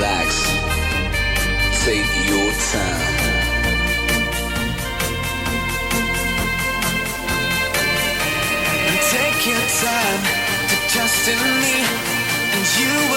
relax. Take your time. Take your time to trust in me, and you